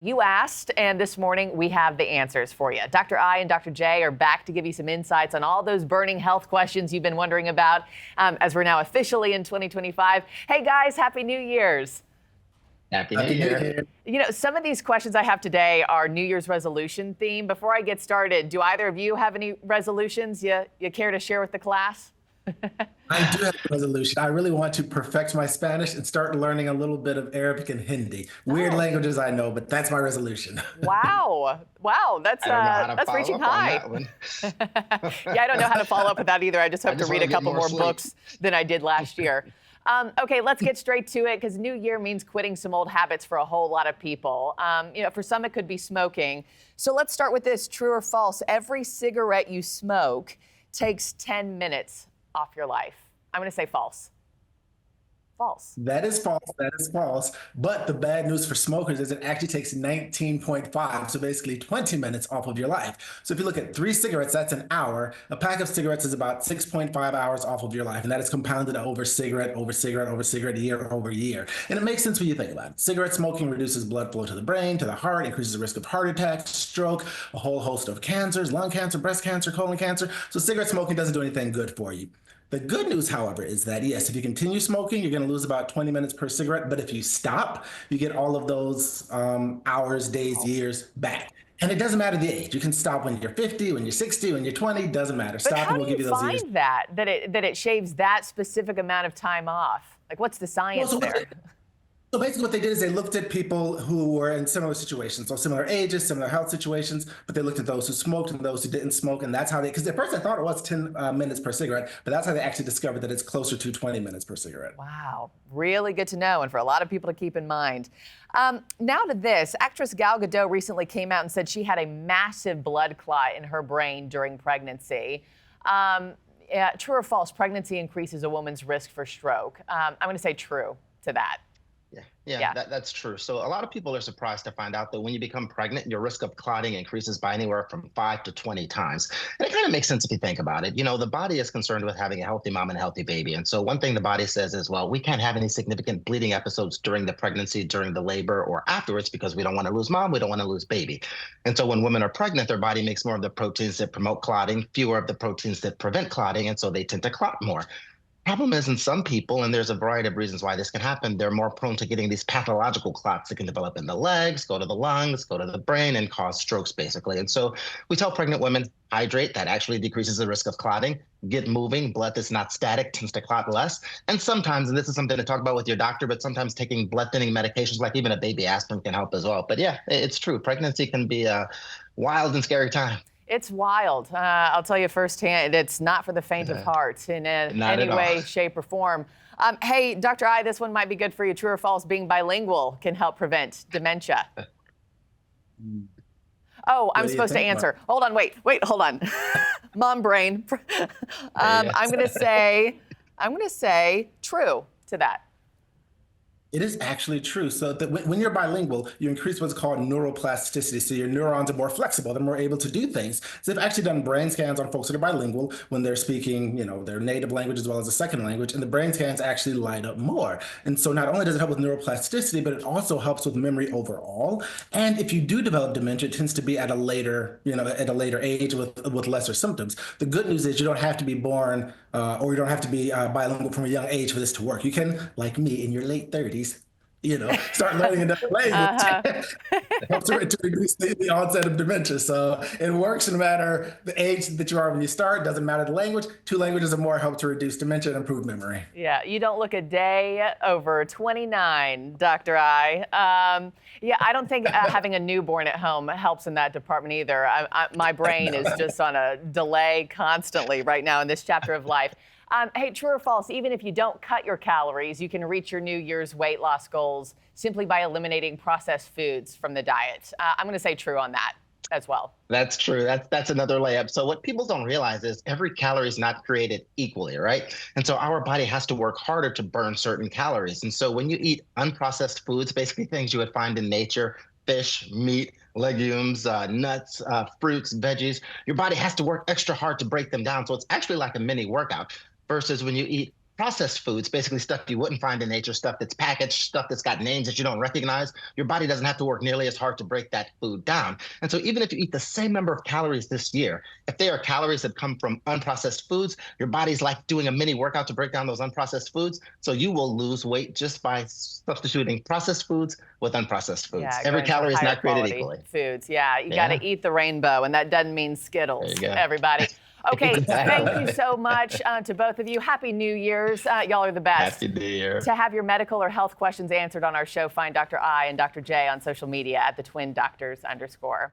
You asked, and this morning we have the answers for you. Dr. I and Dr. J are back to give you some insights on all those burning health questions you've been wondering about as we're now officially in 2025. Hey guys, Happy New Year's. Happy New Happy New Year. Year. You know, some of these questions I have today are New Year's resolution theme. Before I get started, do either of you have any resolutions you care to share with the class? I do have a resolution. I really want to perfect my Spanish and start learning a little bit of Arabic and Hindi. Weird Oh. languages, I know, but that's my resolution. Wow. Wow, that's I don't know how to that's follow reaching up on high. that one. Yeah, I don't know how to follow up with that either. I just hope to just read wanna a get couple more more sleep. books than I did last year. Okay, let's get straight to it because New Year means quitting some old habits for a whole lot of people. For some, it could be smoking. So let's start with this: true or false? Every cigarette you smoke takes 10 minutes off your life. I'm going to say false. False. That is false. That is false. But the bad news for smokers is it actually takes 19.5, so basically 20 minutes off of your life. So if you look at 3 cigarettes, that's an hour. A pack of cigarettes is about 6.5 hours off of your life. And that is compounded over cigarette, over cigarette, over cigarette, year over year. And it makes sense when you think about it. Cigarette smoking reduces blood flow to the brain, to the heart, increases the risk of heart attack, stroke, a whole host of cancers, lung cancer, breast cancer, colon cancer. So cigarette smoking doesn't do anything good for you. The good news, however, is that yes, if you continue smoking, you're going to lose about 20 minutes per cigarette. But if you stop, you get all of those hours, days, years back. And it doesn't matter the age. You can stop when you're 50, when you're 60, when you're 20, doesn't matter. But how Stopping do will give you you those years. find that it shaves that specific amount of time off? Like, what's the Well, science there? So basically what they did is they looked at people who were in similar situations, so similar ages, similar health situations, but they looked at those who smoked and those who didn't smoke, and that's how because at first I thought it was 10 minutes per cigarette, but that's how they actually discovered that it's closer to 20 minutes per cigarette. Wow, really good to know, and for a lot of people to keep in mind. Now to this, actress Gal Gadot recently came out and said she had a massive blood clot in her brain during pregnancy. True or false, pregnancy increases a woman's risk for stroke? I'm going to say true to that. Yeah, that's true. So a lot of people are surprised to find out that when you become pregnant, your risk of clotting increases by anywhere from 5 to 20 times. And it kind of makes sense if you think about it. You know, the body is concerned with having a healthy mom and a healthy baby. And so one thing the body says is, well, we can't have any significant bleeding episodes during the pregnancy, during the labor, or afterwards because we don't want to lose mom, we don't want to lose baby. And so when women are pregnant, their body makes more of the proteins that promote clotting, fewer of the proteins that prevent clotting, and so they tend to clot more. Problem is, in some people, and there's a variety of reasons why this can happen, they're more prone to getting these pathological clots that can develop in the legs, go to the lungs, go to the brain, and cause strokes, basically. And so we tell pregnant women, hydrate. That actually decreases the risk of clotting. Get moving. Blood that's not static tends to clot less. And sometimes, and this is something to talk about with your doctor, but sometimes taking blood thinning medications like even a baby aspirin can help as well. But yeah, it's true. Pregnancy can be a wild and scary time. It's wild. I'll tell you firsthand, it's not for the faint of heart in Not any at all. way, shape, or form. Hey, Dr. I, this one might be good for you. True or false, being bilingual can help prevent dementia. Oh, I'm do you supposed to think, answer. Hold on, wait, hold on. Mom brain. I'm going to say true to that. It is actually true. So that when you're bilingual, you increase what's called neuroplasticity. So your neurons are more flexible. They're more able to do things. So they've actually done brain scans on folks that are bilingual when they're speaking, their native language as well as a second language, and the brain scans actually light up more. And so not only does it help with neuroplasticity, but it also helps with memory overall. And if you do develop dementia, it tends to be at a later, at a later age with lesser symptoms. The good news is you don't have to be born or you don't have to be bilingual from a young age for this to work. You can, like me, in your late 30s, start learning another language. It helps to reduce the onset of dementia. So it works no matter the age that you are when you start. Doesn't matter the language. 2 languages or more help to reduce dementia and improve memory. Yeah, you don't look a day over 29, Dr. I. I don't think having a newborn at home helps in that department either. My brain is just on a delay constantly right now in this chapter of life. Hey, true or false, even if you don't cut your calories, you can reach your New Year's weight loss goals simply by eliminating processed foods from the diet. I'm going to say true on that as well. That's true. That's another layup. So what people don't realize is every calorie is not created equally, right? And so our body has to work harder to burn certain calories. And so when you eat unprocessed foods, basically things you would find in nature, fish, meat, legumes, nuts, fruits, veggies, your body has to work extra hard to break them down. So it's actually like a mini workout versus when you eat processed foods, basically stuff you wouldn't find in nature, stuff that's packaged, stuff that's got names that you don't recognize, your body doesn't have to work nearly as hard to break that food down. And so even if you eat the same number of calories this year, if they are calories that come from unprocessed foods, your body's like doing a mini workout to break down those unprocessed foods. So you will lose weight just by substituting processed foods with unprocessed foods. Yeah, every going to calorie is higher not created quality equally. Foods, yeah, you Yeah. got to eat the rainbow, and that doesn't mean Skittles, There you go. everybody. Okay, Exactly. thank you so much to both of you. Happy New Year's. Y'all are the best. Happy New Year. To have your medical or health questions answered on our show, find Dr. I and Dr. J on social media at @the Twin Doctors _.